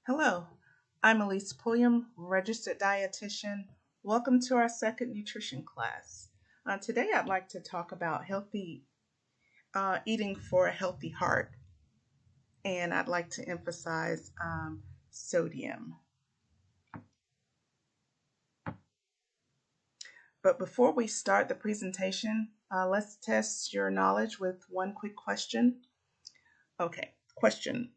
Hello, I'm Elise Pulliam, registered dietitian. Welcome to our second nutrition class. Today, I'd like to talk about healthy eating for a healthy heart, and I'd like to emphasize sodium. But before we start the presentation, let's test your knowledge with one quick question. Okay, question.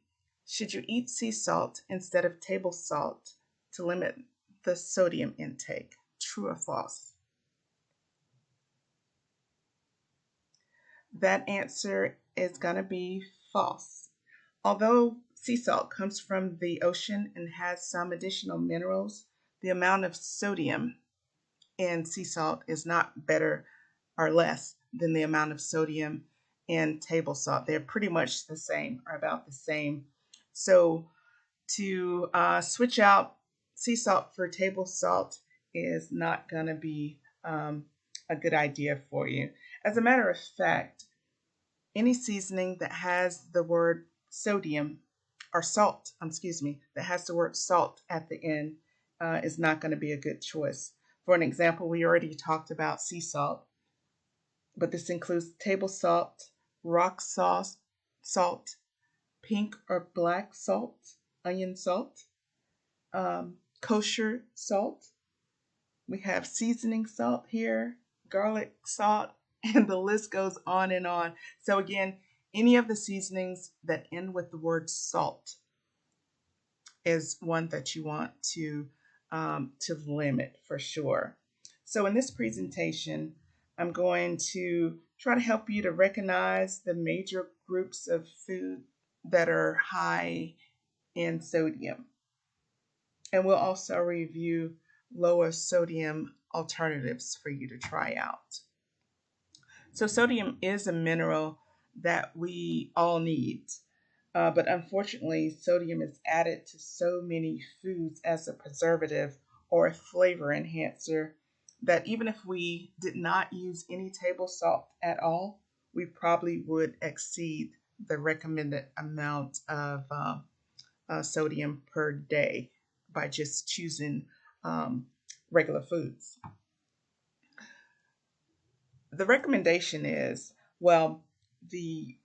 Should you eat sea salt instead of table salt to limit the sodium intake? True or false? That answer is going to be false. Although sea salt comes from the ocean and has some additional minerals, the amount of sodium in sea salt is not better or less than the amount of sodium in table salt. They're pretty much the same or about the same. So to switch out sea salt for table salt is not going to be a good idea for you. As a matter of fact, any seasoning that has the word sodium or salt, that has the word salt at the end is not going to be a good choice. For an example, we already talked about sea salt, but this includes table salt, rock salt, pink or black salt, onion salt, kosher salt. We have seasoning salt here, garlic salt, and the list goes on and on. So again, any of the seasonings that end with the word salt is one that you want to limit for sure. So in this presentation, I'm going to try to help you to recognize the major groups of food that are high in sodium. And we'll also review lower sodium alternatives for you to try out. So sodium is a mineral that we all need. But unfortunately, sodium is added to so many foods as a preservative or a flavor enhancer that even if we did not use any table salt at all, we probably would exceed the recommended amount of sodium per day by just choosing regular foods. The recommendation is, well, the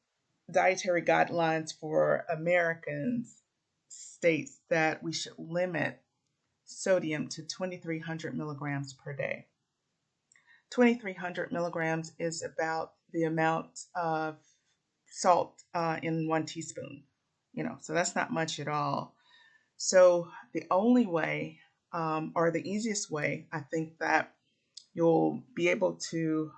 dietary guidelines for Americans states that we should limit sodium to 2,300 milligrams per day. 2,300 milligrams is about the amount of salt in 1 teaspoon, so that's not much at all. So the only way, or the easiest way, I think that you'll be able to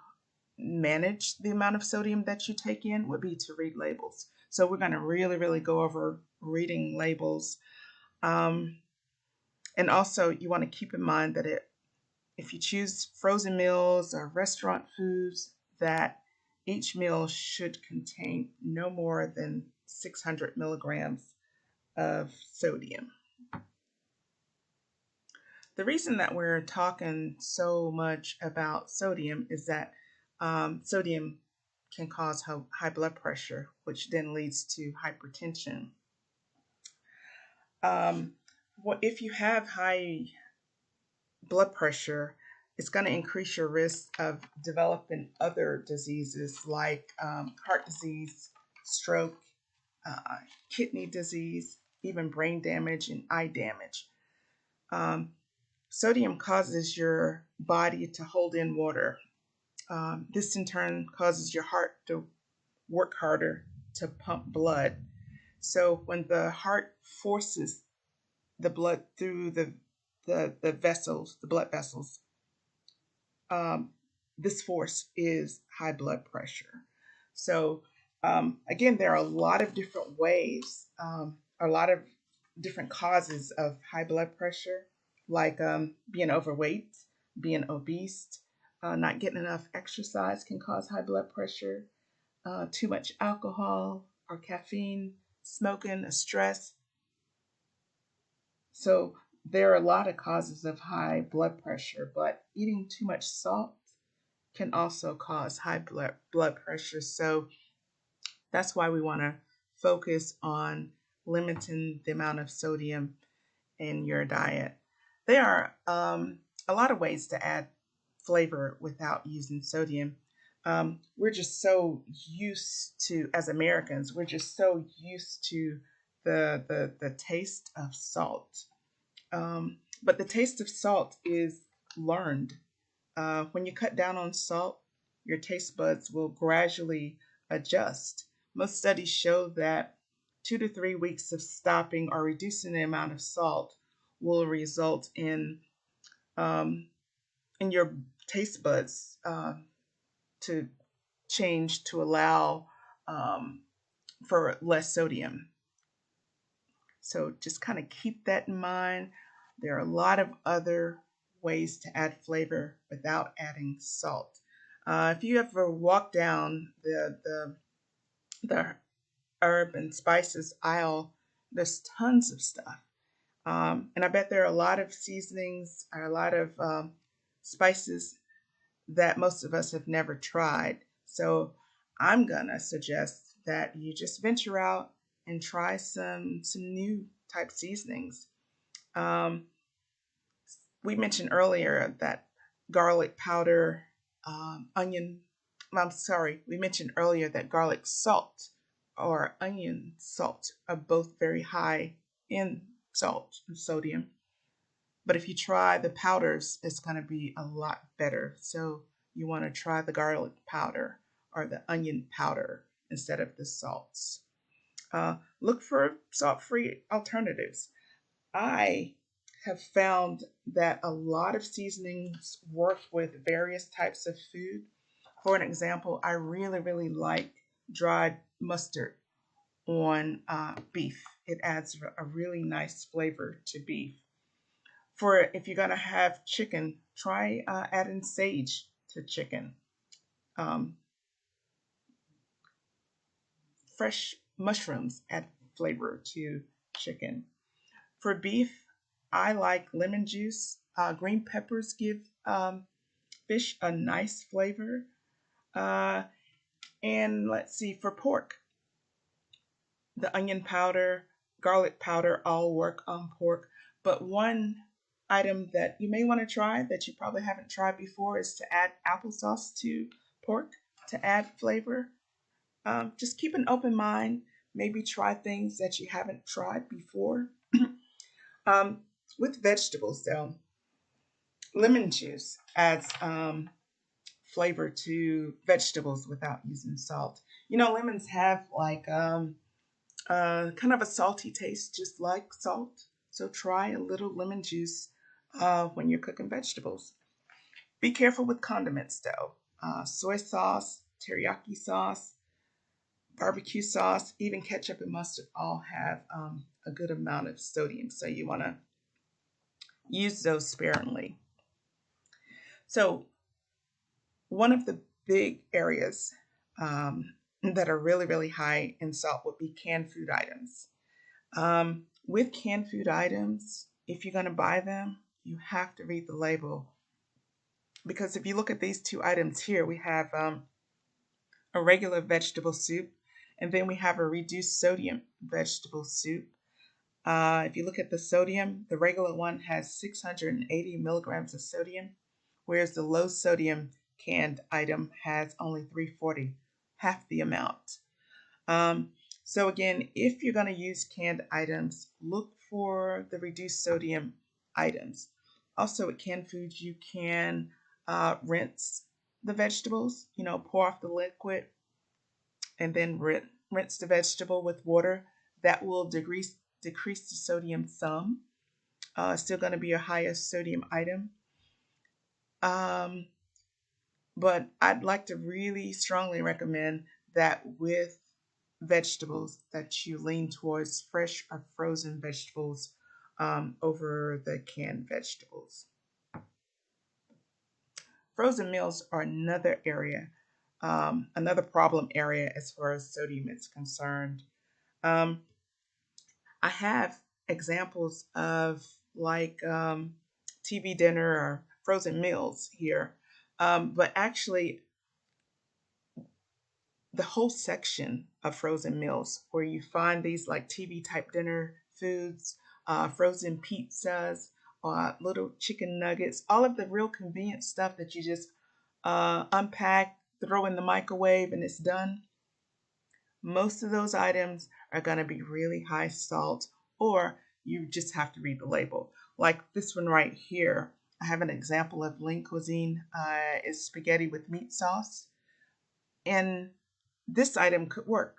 manage the amount of sodium that you take in would be to read labels. So we're going to really go over reading labels. And also you want to keep in mind that if you choose frozen meals or restaurant foods, that each meal should contain no more than 600 milligrams of sodium. The reason that we're talking so much about sodium is that sodium can cause high blood pressure, which then leads to hypertension. If you have high blood pressure, it's going to increase your risk of developing other diseases like heart disease, stroke, kidney disease, even brain damage and eye damage. Sodium causes your body to hold in water. This in turn causes your heart to work harder to pump blood. So when the heart forces the blood through the vessels, the blood vessels, this force is high blood pressure. So again, there are a lot of different ways, a lot of different causes of high blood pressure, like being overweight, being obese, not getting enough exercise can cause high blood pressure, too much alcohol or caffeine, smoking, stress. So there are a lot of causes of high blood pressure, but eating too much salt can also cause high blood pressure. So that's why we want to focus on limiting the amount of sodium in your diet. There are a lot of ways to add flavor without using sodium. We're just so used to, as Americans, we're just so used to the taste of salt. But the taste of salt is learned. When you cut down on salt, your taste buds will gradually adjust. Most studies show that 2 to 3 weeks of stopping or reducing the amount of salt will result um, in your taste buds to change to allow for less sodium. So just kind of keep that in mind. There are a lot of other ways to add flavor without adding salt. If you ever walk down the herb and spices aisle, there's tons of stuff. And I bet there are a lot of seasonings or a lot of spices that most of us have never tried. So I'm gonna suggest that you just venture out and try some new type seasonings. Um, we mentioned earlier that garlic powder, onion. I'm sorry, we mentioned earlier that garlic salt or onion salt are both very high in salt and sodium. But if you try the powders, it's going to be a lot better. So you want to try the garlic powder or the onion powder instead of the salts. Look for salt free alternatives. I have found that a lot of seasonings work with various types of food. For an example, I really, really like dried mustard on beef. It adds a really nice flavor to beef. For if you're gonna have chicken, try adding sage to chicken. Um, Fresh mushrooms add flavor to chicken. For beef, I like lemon juice. Green peppers give fish a nice flavor. Uh, and let's see, for pork, the onion powder, garlic powder all work on pork. But one item that you may want to try that you probably haven't tried before is to add applesauce to pork to add flavor. Just keep an open mind. Maybe try things that you haven't tried before. um, with vegetables, though, lemon juice adds flavor to vegetables without using salt. You know, lemons have like kind of a salty taste, just like salt. So try a little lemon juice when you're cooking vegetables. Be careful with condiments, though. Soy sauce, teriyaki sauce, barbecue sauce, even ketchup and mustard all have a good amount of sodium. So you want to use those sparingly. So one of the big areas that are really, really high in salt would be canned food items. With canned food items, if you're going to buy them, you have to read the label. Because if you look at these two items here, we have a regular vegetable soup, and then we have a reduced sodium vegetable soup. If you look at the sodium, the regular one has 680 milligrams of sodium, whereas the low sodium canned item has only 340, half the amount. Um, so again, if you're going to use canned items, look for the reduced sodium items. Also, with canned foods, you can rinse the vegetables. You know, pour off the liquid and then rinse the vegetable with water. That will decrease the sodium some. Still going to be your highest sodium item. Um, but I'd like to really strongly recommend that with vegetables that you lean towards fresh or frozen vegetables over the canned vegetables. Frozen meals are another area, another problem area as far as sodium is concerned. Um, I have examples of like TV dinner or frozen meals here, but actually the whole section of frozen meals where you find these like TV type dinner foods, frozen pizzas, little chicken nuggets, all of the real convenient stuff that you just unpack, throw in the microwave, and it's done. Most of those items are going to be really high salt, or you just have to read the label. Like this one right here, I have an example of lean cuisine. Is spaghetti with meat sauce. And this item could work.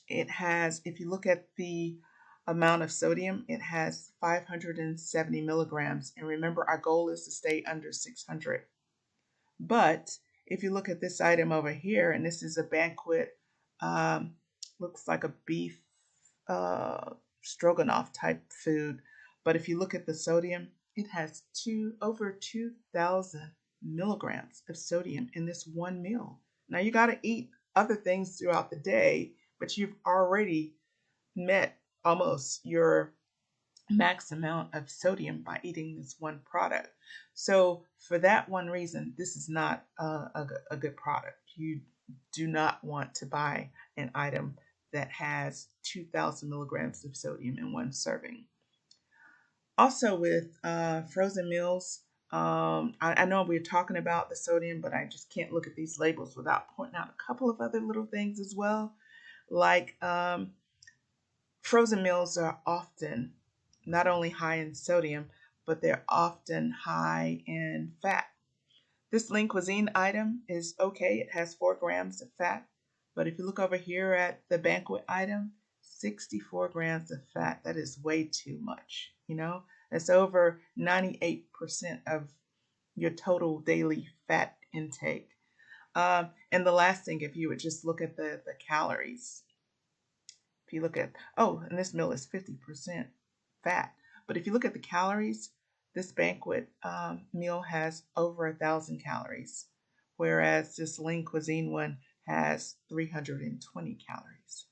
It has, if you look at the amount of sodium, it has 570 milligrams. And remember, our goal is to stay under 600. But if you look at this item over here, and this is a banquet, um, looks like a beef uh, stroganoff type food. But if you look at the sodium, it has over 2,000 milligrams of sodium in this one meal. Now you got to eat other things throughout the day, but you've already met almost your max amount of sodium by eating this one product. So for that one reason, this is not a good product. You do not want to buy an item that has 2,000 milligrams of sodium in one serving. Also with frozen meals, I know we're talking about the sodium, but I just can't look at these labels without pointing out a couple of other little things as well. Like frozen meals are often not only high in sodium, but they're often high in fat. This lean cuisine item is okay. It has 4 grams of fat. But if you look over here at the banquet item, 64 grams of fat. That is way too much. That's over 98% of your total daily fat intake. And the last thing, if you would just look at the calories, if you look at, and this meal is 50% fat. But if you look at the calories, this banquet meal has over 1,000 calories, whereas this lean cuisine one has 320 calories.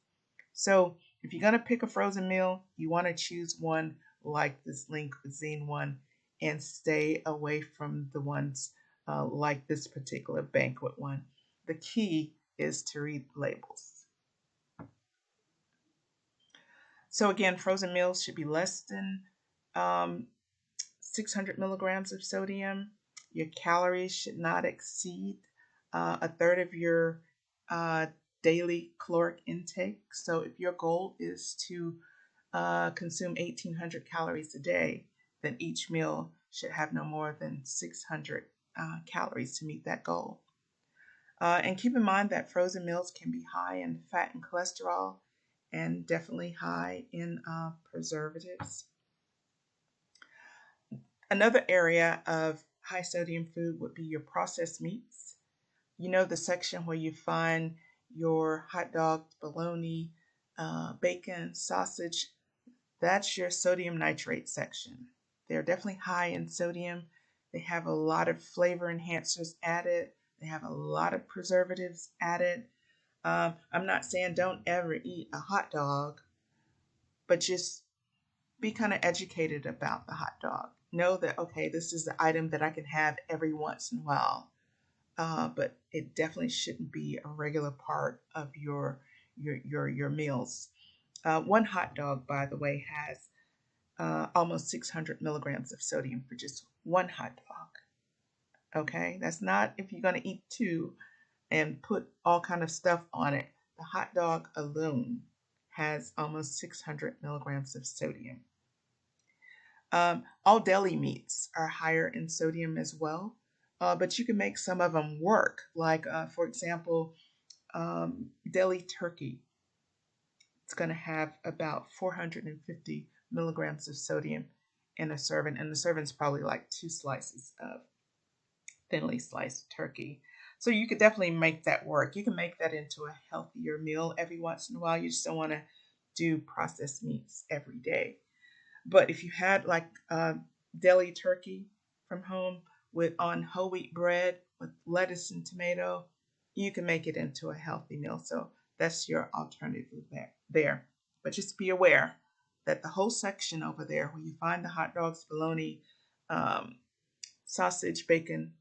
So if you're going to pick a frozen meal, you want to choose one like this lean cuisine one and stay away from the ones like this particular banquet one. The key is to read labels. So again, frozen meals should be less than 600 milligrams of sodium. Your calories should not exceed a third of your daily caloric intake. So if your goal is to consume 1,800 calories a day, then each meal should have no more than 600 calories to meet that goal. And keep in mind that frozen meals can be high in fat and cholesterol, and definitely high in preservatives. Another area of high sodium food would be your processed meats. The section where you find your hot dog, bologna, bacon, sausage. That's your sodium nitrate section. They're definitely high in sodium. They have a lot of flavor enhancers added. They have a lot of preservatives added. I'm not saying don't ever eat a hot dog, but just be kind of educated about the hot dog. Know that, okay, this is the item that I can have every once in a while, but it definitely shouldn't be a regular part of your meals. One hot dog, by the way, has almost 600 milligrams of sodium for just one hot dog. Okay, that's not if you're going to eat two and put all kind of stuff on it. The hot dog alone has almost 600 milligrams of sodium. All deli meats are higher in sodium as well, but you can make some of them work. Like, for example, deli turkey. It's going to have about 450 milligrams of sodium in a serving, and the serving is probably like 2 slices of thinly sliced turkey. So you could definitely make that work. You can make that into a healthier meal every once in a while. You just don't want to do processed meats every day. But if you had like deli turkey from home on whole wheat bread with lettuce and tomato, you can make it into a healthy meal. So that's your alternative there. But just be aware that the whole section over there where you find the hot dogs, bologna, sausage, bacon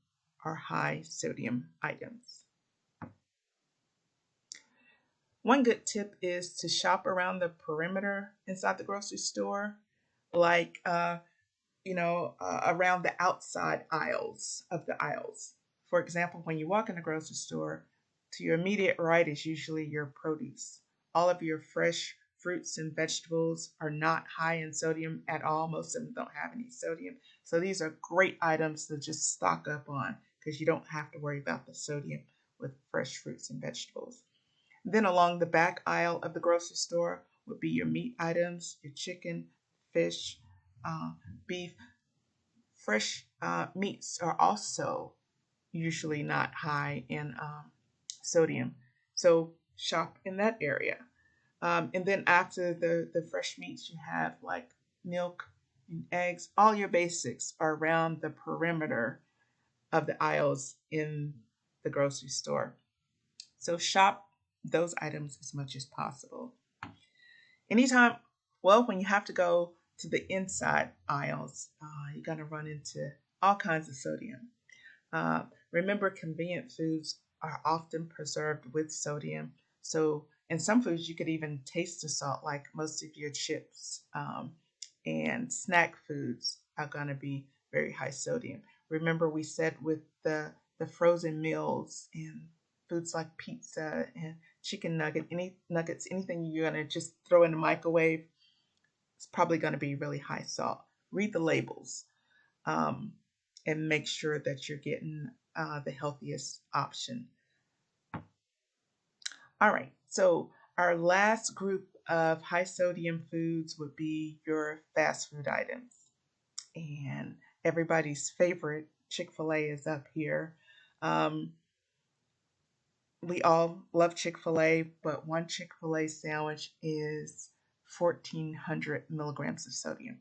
are high sodium items. One good tip is to shop around the perimeter inside the grocery store, like around the outside aisles of the aisles. For example, when you walk in the grocery store, to your immediate right is usually your produce. All of your fresh fruits and vegetables are not high in sodium at all. Most of them don't have any sodium. So these are great items to just stock up on because you don't have to worry about the sodium with fresh fruits and vegetables. Then along the back aisle of the grocery store would be your meat items, your chicken, fish, uh, beef. Fresh meats are also usually not high in sodium. So shop in that area. And then after the fresh meats, you have like milk and eggs. All your basics are around the perimeter of the aisles in the grocery store. So shop those items as much as possible. Anytime, well, when you have to go to the inside aisles, you're going to run into all kinds of sodium. Uh, Remember, convenient foods are often preserved with sodium. So, in some foods, you could even taste the salt, like most of your chips and snack foods are going to be very high sodium. Remember, we said with the frozen meals and foods like pizza and chicken nuggets, anything you're going to just throw in the microwave, it's probably going to be really high salt. Read the labels. Um, and make sure that you're getting the healthiest option. All right, so our last group of high sodium foods would be your fast food items. And everybody's favorite, Chick-fil-A, is up here. Um, we all love Chick-fil-A, but one Chick-fil-A sandwich is 1,400 milligrams of sodium.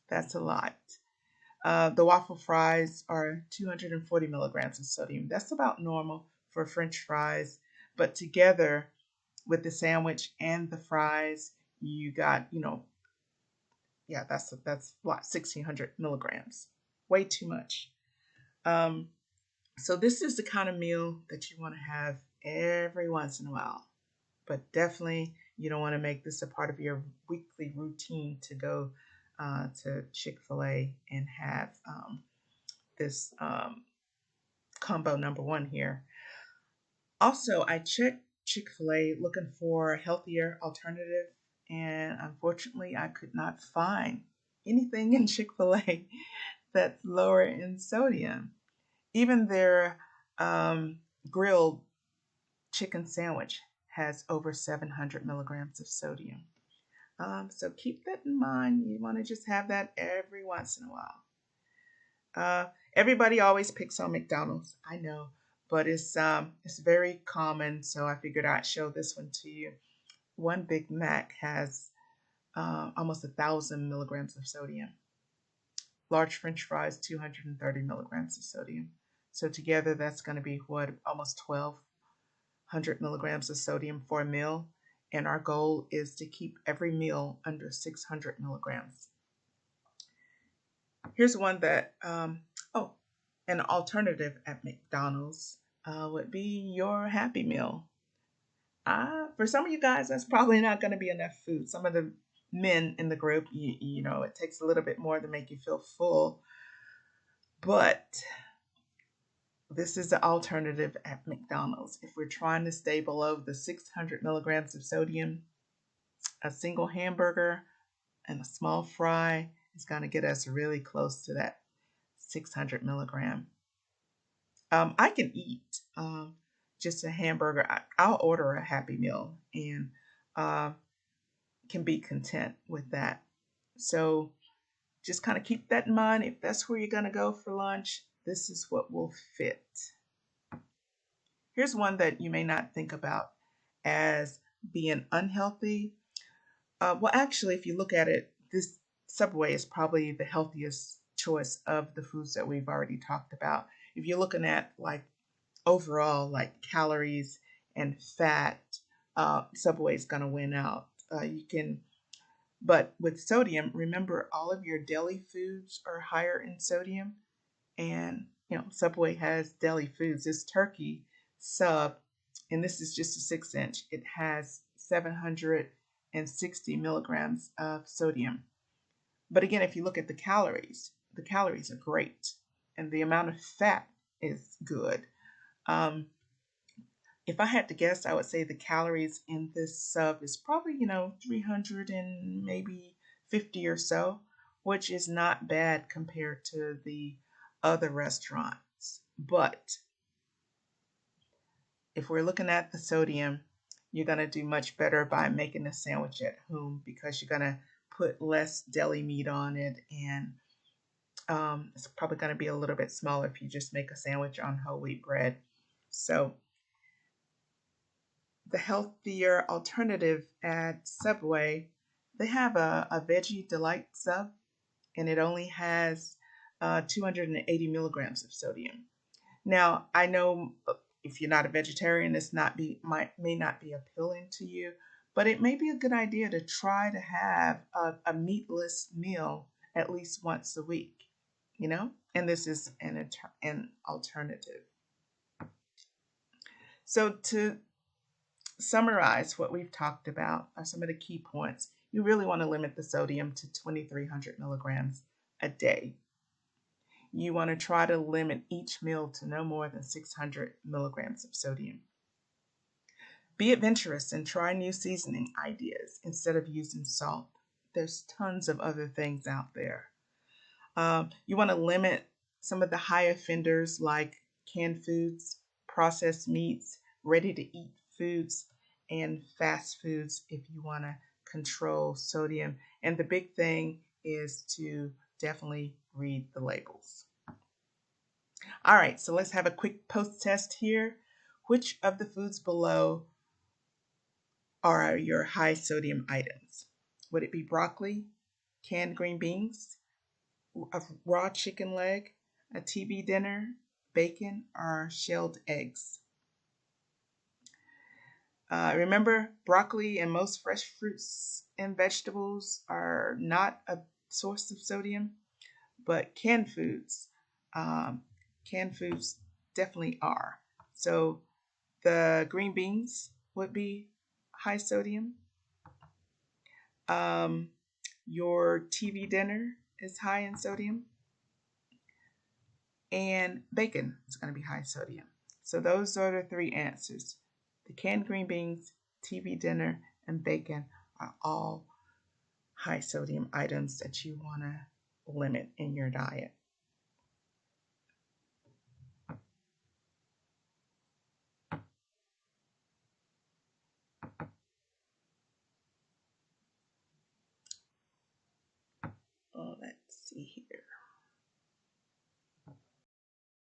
That's a lot. The waffle fries are 240 milligrams of sodium. That's about normal for French fries. But together with the sandwich and the fries, you got, yeah, that's a lot, 1,600 milligrams. Way too much. Um, so this is the kind of meal that you want to have every once in a while. But definitely, you don't want to make this a part of your weekly routine to go to Chick-fil-A and have this combo number one here. Also, I checked Chick-fil-A looking for a healthier alternative, and unfortunately, I could not find anything in Chick-fil-A that's lower in sodium. Even their grilled chicken sandwich has over 700 milligrams of sodium. So keep that in mind. You want to just have that every once in a while. Everybody always picks on McDonald's, I know, but it's very common. So I figured I'd show this one to you. One Big Mac has almost 1,000 milligrams of sodium. Large French fries, 230 milligrams of sodium. So together, that's going to be what, almost 1,200 milligrams of sodium for a meal. And our goal is to keep every meal under 600 milligrams. Here's one that, an alternative at McDonald's would be your Happy Meal. For some of you guys, that's probably not going to be enough food. Some of the men in the group, it takes a little bit more to make you feel full. But this is the alternative at McDonald's. If we're trying to stay below the 600 milligrams of sodium, a single hamburger and a small fry is going to get us really close to that 600 milligram. I can eat just a hamburger. I'll order a Happy Meal and uh, can be content with that. So just kind of keep that in mind. If that's where you're going to go for lunch, this is what will fit. Here's one that you may not think about as being unhealthy. Well, actually, if you look at it, this Subway is probably the healthiest choice of the foods that we've already talked about. If you're looking at like overall, like calories and fat, Subway is going to win out. But with sodium, remember all of your deli foods are higher in sodium, and Subway has deli foods. This turkey sub and this is just a 6-inch, it has 760 milligrams of sodium. But again, if you look at the calories are great, and the amount of fat is good. If I had to guess, I would say the calories in this sub is probably, 300 and maybe 50 or so, which is not bad compared to the other restaurants. But if we're looking at the sodium, you're going to do much better by making a sandwich at home, because you're going to put less deli meat on it, and it's probably going to be a little bit smaller if you just make a sandwich on whole wheat bread. So the healthier alternative at Subway, they have a Veggie Delight sub, and it only has 280 milligrams of sodium. Now, I know if you're not a vegetarian, may not be appealing to you, but it may be a good idea to try to have a meatless meal at least once a week, and this is an alternative. So to summarize what we've talked about are some of the key points. You really want to limit the sodium to 2,300 milligrams a day. You want to try to limit each meal to no more than 600 milligrams of sodium. Be adventurous and try new seasoning ideas instead of using salt. There's tons of other things out there. You want to limit some of the high offenders like canned foods, processed meats, ready to eat foods, and fast foods if you want to control sodium. And the big thing is to definitely read the labels. All right, so let's have a quick post test here. Which of the foods below are your high sodium items? Would it be broccoli, canned green beans, a raw chicken leg, a TV dinner, bacon, or shelled eggs? Remember, broccoli and most fresh fruits and vegetables are not a source of sodium, but um, canned foods definitely are. So the green beans would be high sodium. Your TV dinner is high in sodium, and bacon is going to be high sodium. So those are the three answers. The canned green beans, TV dinner, and bacon are all high sodium items that you want to limit in your diet.